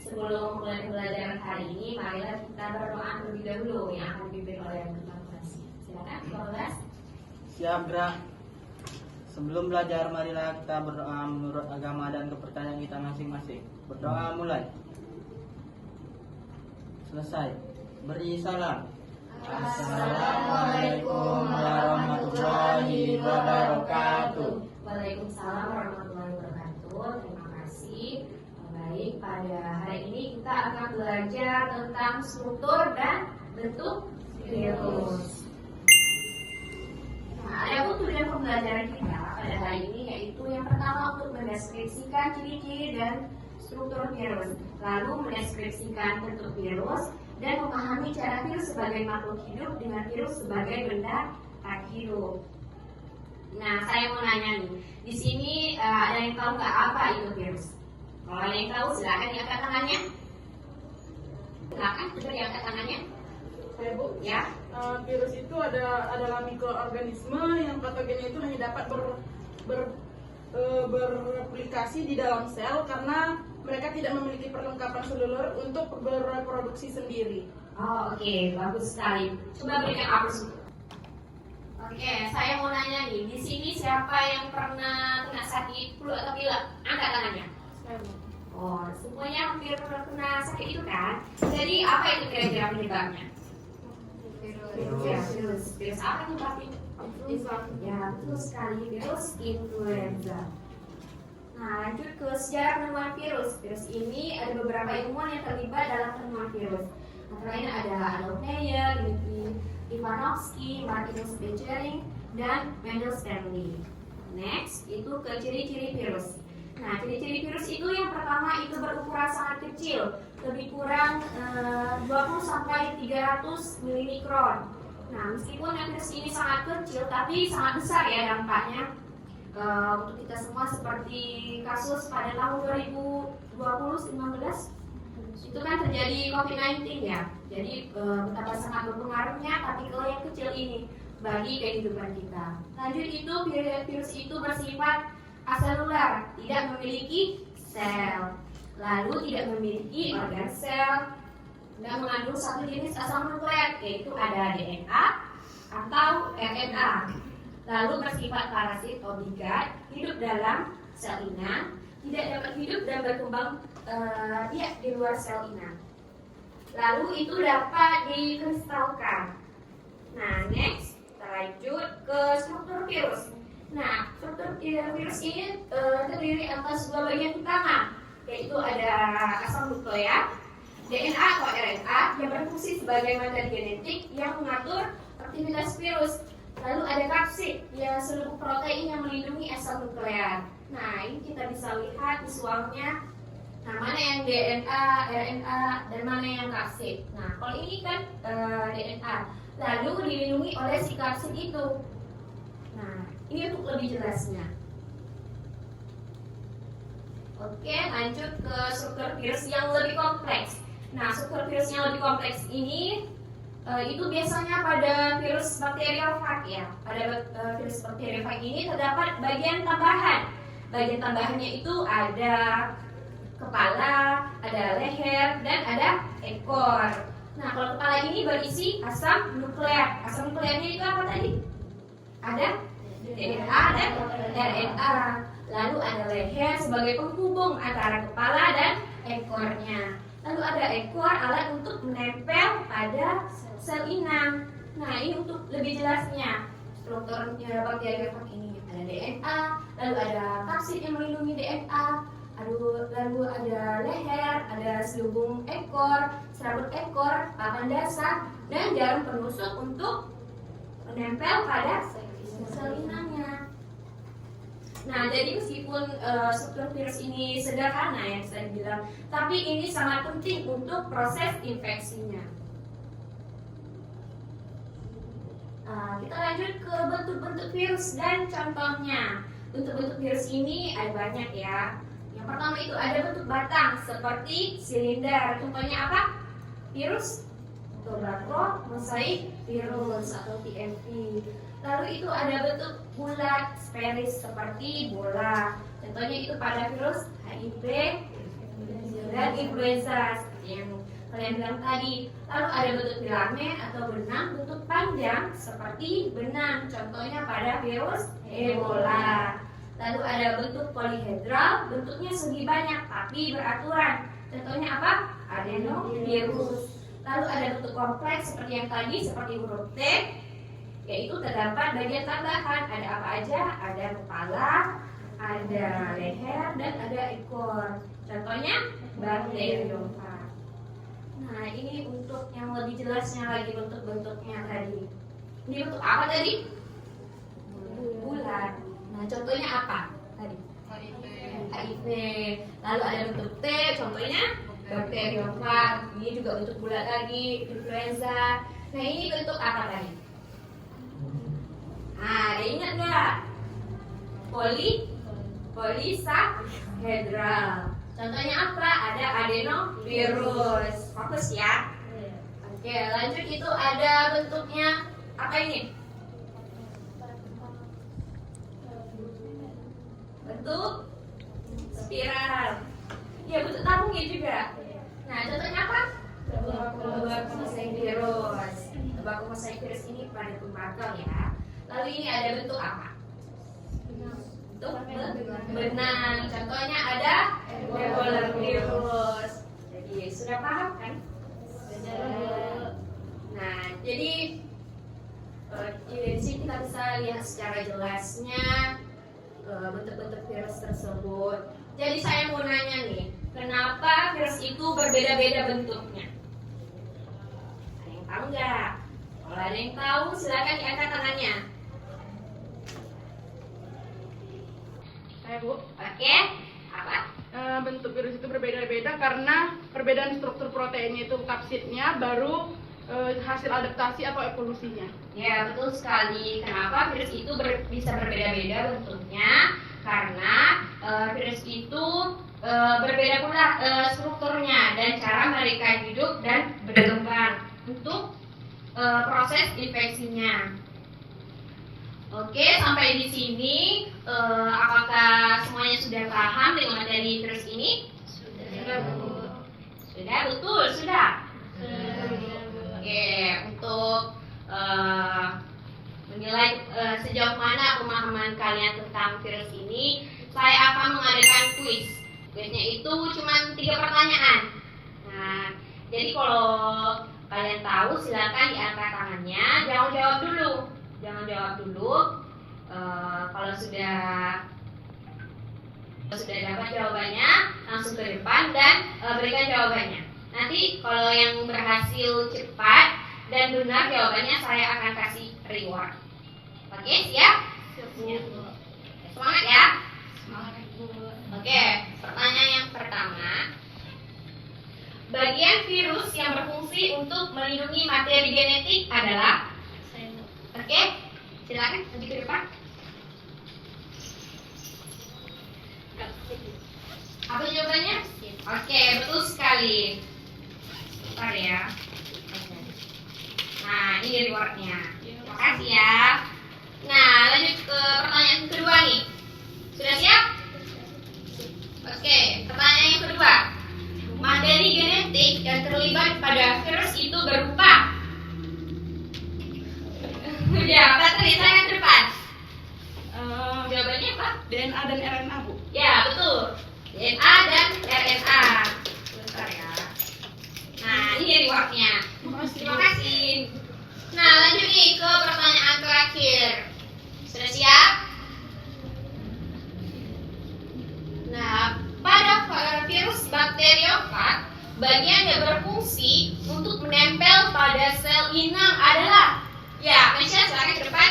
sebelum mulai pembelajaran hari ini, marilah kita berdoa terlebih dahulu yang akan dipimpin oleh Ketua Kelas. Silakan, Ketua Kelas. Siap, gerak. Sebelum belajar, marilah kita berdoa menurut agama dan kepercayaan kita masing-masing. Berdoa mulai. Selesai. Beri salam. Assalamualaikum warahmatullahi wabarakatuh. Waalaikumsalam warahmatullahi wabarakatuh. Terima kasih. Baik, pada hari ini kita akan belajar tentang struktur dan bentuk virus. Nah, ada tujuan pembelajaran kita pada hari ini, yaitu yang pertama untuk mendeskripsikan ciri-ciri dan struktur virus, lalu mendeskripsikan bentuk virus, dan memahami cara virus sebagai makhluk hidup dengan virus sebagai benda tak hidup. Nah, saya mau nanya nih, di sini ada yang tahu nggak apa itu virus? Kalau ada yang tahu, silakan diangkat tangannya. Silakan, coba diangkat tangannya. Saya Bu, Ya. virus itu adalah mikroorganisme yang patogennya itu hanya dapat berreplikasi di dalam sel karena mereka tidak memiliki perlengkapan seluler untuk berreproduksi sendiri. Oh, oke, bagus sekali. Coba berikan aplaus. Oke, saya mau nanya nih, di sini siapa yang pernah kena sakit flu atau pilek? Angkat tangannya. Oh, semuanya hampir pernah kena sakit itu kan? Jadi apa itu kira-kira penyebabnya? Virus apa itu berarti? Ya, betul sekali, virus influenza. Nah, lanjut ke sejarah penemuan virus. Virus ini ada beberapa ilmuwan yang terlibat dalam penemuan virus. Antara lain ada Adolf Meyer, Dmitri Ivanovsky, Martinus Beijering, dan Mendel Stanley. Next, itu ke ciri-ciri virus. Nah, ciri-ciri virus itu yang pertama itu berukuran sangat kecil, lebih kurang 20 sampai 300 milimikron. Nah, meskipun virus ini sangat kecil, tapi sangat besar ya dampaknya untuk kita semua, seperti kasus pada tahun 2019 itu kan terjadi COVID-19 ya. Jadi betapa sangat berpengaruhnya partikel yang kecil ini bagi kehidupan kita. Lanjut, itu virus itu bersifat aselular, tidak memiliki sel, lalu tidak memiliki organ sel, dan mengandung satu jenis asam nukleat, yaitu ada DNA atau RNA. Lalu bersifat parasit obligat, hidup dalam sel inang, tidak dapat hidup dan berkembang di luar sel inang. Lalu itu dapat dikristalkan. Nah, next kita lanjut ke struktur virus. Nah, struktur virus ini terdiri atas dua bagian utama, yaitu ada asam nukleat, DNA atau RNA yang berfungsi sebagai materi genetik yang mengatur aktivitas virus. Lalu ada kapsid, ya seluruh protein yang melindungi asam nukleat. Nah, ini kita bisa lihat visualnya. Nah, mana yang DNA, RNA, dan mana yang kapsid. Nah, kalau ini kan DNA, lalu dilindungi oleh si kapsid itu. Nah, ini untuk lebih jelasnya. Oke, lanjut ke struktur virus yang lebih kompleks. Nah, struktur virus yang lebih kompleks ini itu biasanya pada virus bakteriofag ya. Pada virus bakteriofag ini terdapat bagian tambahan. Bagian tambahannya itu ada kepala, ada leher, dan ada ekor. Nah, kalau kepala ini berisi asam nukleat. Asam nukleatnya itu apa tadi? Ada DNA dan RNA. Lalu ada leher sebagai penghubung antara kepala dan ekornya. Lalu ada ekor, alat untuk menempel pada sel inang. Nah, ini untuk lebih jelasnya strukturnya bakteriofag ini. Ada DNA, lalu ada kapsid yang melindungi DNA, lalu ada leher, ada selubung ekor, serabut ekor, papan dasar, dan jarum penusuk untuk menempel pada sel inangnya. Nah, jadi meskipun struktur virus ini sederhana yang saya bilang, tapi ini sangat penting untuk proses infeksinya. Kita lanjut ke bentuk-bentuk virus dan contohnya. Bentuk-bentuk virus ini ada banyak ya. Yang pertama itu ada bentuk batang seperti silinder. Contohnya apa? Virus tobacco mosaic virus atau TMV. Lalu itu ada bentuk bulat sferis seperti bola. Contohnya itu pada virus HIV dan dan influenza seperti yang kalian bilang tadi. Lalu ada bentuk filament atau benang bentuk panjang seperti benang, contohnya pada virus Ebola. Lalu ada bentuk polihedral, bentuknya segi banyak tapi beraturan, contohnya apa? Adenovirus. Lalu ada bentuk kompleks seperti yang tadi, seperti huruf T, yaitu terdapat bagian tambahan. Ada apa aja? Ada kepala, ada leher, dan ada ekor. Contohnya bakteriofag. Nah, ini untuk yang lebih jelasnya lagi bentuk-bentuknya tadi. Ini bentuk apa tadi? Bulat. Nah, contohnya apa tadi? HIV. Lalu ada bentuk T, contohnya bakteriofag. Ini juga bentuk bulat lagi, influenza. Nah, ini bentuk apa tadi? Nah, ada ingat nggak? Polisahedral. Contohnya apa? Ada adenovirus. Fokus ya. Oke, lanjut. Itu ada bentuknya apa ini? Bentuk spiral. Ya, bentuk tabungnya juga. Nah, contohnya apa? Tuberculosis. Tuberculosis ini pada tembakau ya. Lalu ini ada bentuk apa? Bentuk benang. Contohnya ada Ebola virus. Jadi sudah paham kan? Nah, jadi di sini kita bisa lihat secara jelasnya bentuk-bentuk virus tersebut. Jadi saya mau nanya nih, kenapa virus itu berbeda-beda bentuknya? Ada yang tahu nggak? Kalau ada yang tahu, silakan diangkat tangannya. Saya Bu, Oke, apa? bentuk virus itu berbeda-beda karena perbedaan struktur proteinnya itu kapsidnya baru hasil adaptasi atau evolusinya. Ya, betul sekali. Kenapa virus itu bisa berbeda-beda bentuknya? Karena virus itu berbeda pula strukturnya dan cara mereka hidup dan berkembang untuk proses infeksinya. Oke, sampai di sini apakah semuanya sudah paham dengan materi virus ini? Sudah, Bu. Sudah, betul, sudah. Oke, untuk menilai sejauh mana pemahaman kalian tentang virus ini, saya akan mengadakan kuis. Kuisnya itu cuma 3 pertanyaan. Nah, jadi kalau kalian tahu silakan diangkat tangannya, jangan jawab dulu. Jangan jawab dulu. Kalau sudah dapat jawabannya, langsung ke depan dan berikan jawabannya. Nanti kalau yang berhasil cepat dan benar jawabannya, saya akan kasih reward. Oke, siap? Semangat ya? Oke, pertanyaan yang pertama. Bagian virus yang berfungsi untuk melindungi materi genetik adalah? Oke, silakan maju ke depan. Apa jawabannya? Oke, betul sekali. Bentar ya. Nah, ini rewardnya. Terima kasih ya. Nah, lanjut ke pertanyaan kedua nih. Sudah siap? Oke, pertanyaan yang kedua. Materi genetik yang terlibat pada virus itu berupa? Ya, apa tulisannya ke depan? Jawabannya apa? DNA dan RNA, Bu. Ya, betul. DNA dan RNA. Bentar ya. Nah, ini rewardnya. Terima kasih. Nah, lanjut nih ke pertanyaan terakhir. Sudah siap? Nah, pada virus bakteriofag, bagian yang berfungsi untuk menempel pada sel inang adalah? Ya, Mesya, silakan ke depan.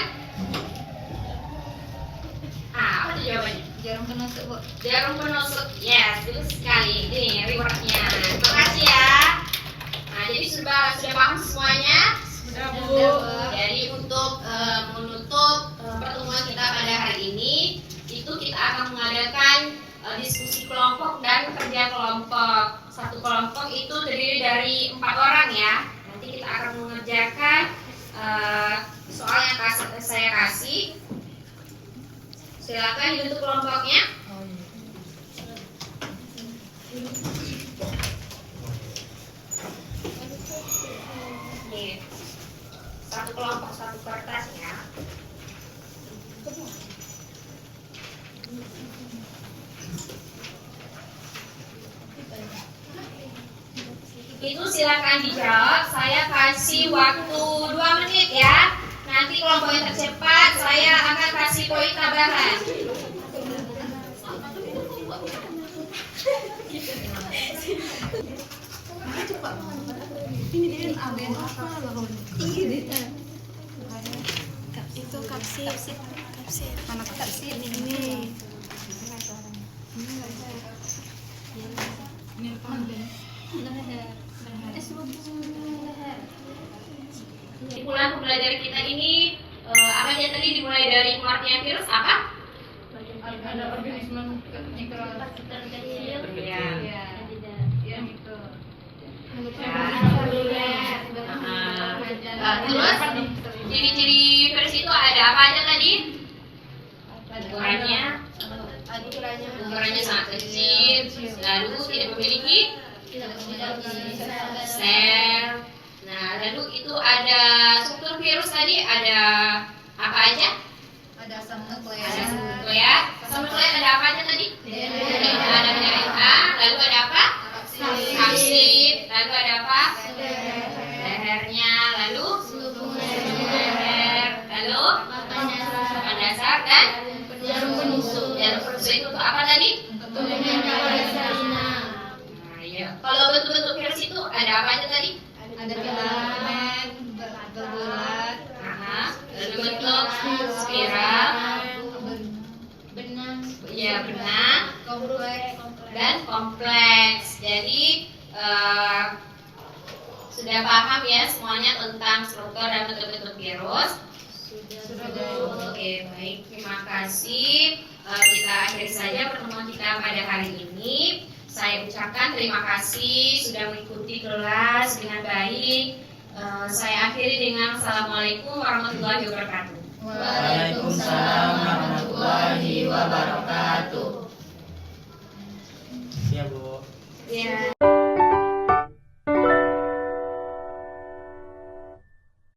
Apa tuh jawabannya? Jarum penusuk, Bu. Jarum penusuk. Yes, betul sekali. Ini rewardnya. Terima kasih ya. Nah, jadi sudah paham semuanya? Sudah, Bu. Jadi untuk menutup pertemuan kita pada hari ini, itu kita akan mengadakan diskusi kelompok dan kerja kelompok. Satu kelompok itu terdiri dari 4 orang ya. Nanti kita akan mengerjakan soal yang saya kasih. Silakan dibentuk kelompoknya. Itu silakan dijawab. Saya kasih waktu 2 menit ya. Nanti kelompok yang tercepat saya akan kasih poin tambahan. Itu kapsir. Anak kapsir ini. Kumpulan pembelajaran kita ini apa aja tadi dimulai dari pengertian virus apa? Ada organisme mikro Ya. yang itu. Terus ciri-ciri virus itu ada apa aja tadi? Ukurannya sangat kecil, lalu tidak memiliki sel. Nah, lalu itu ada struktur virus tadi ada apa aja? Ada asam Ada nukleat. nukleat. Asam nukleat ada apa aja tadi? Ada DNA. Lalu ada apa? Kapsid. Lalu ada apa? Lehernya. Lalu leher. Lalu papan dasar dan jarum penusuk. Jarum penusuk itu untuk apa tadi? Nah, iya. Kalau bentuk-bentuk virus itu ada apa aja tadi? Ada filament, berbulat, Lalu bentuk spiral, benang, ya benang, kompleks, dan kompleks. Jadi sudah paham ya semuanya tentang struktur dan bentuk-bentuk virus. Oke, baik. Terima kasih. Kita akhiri saja pertemuan kita pada hari ini. Saya ucapkan terima kasih sudah mengikuti kelas dengan baik. Saya akhiri dengan Assalamualaikum warahmatullahi wabarakatuh.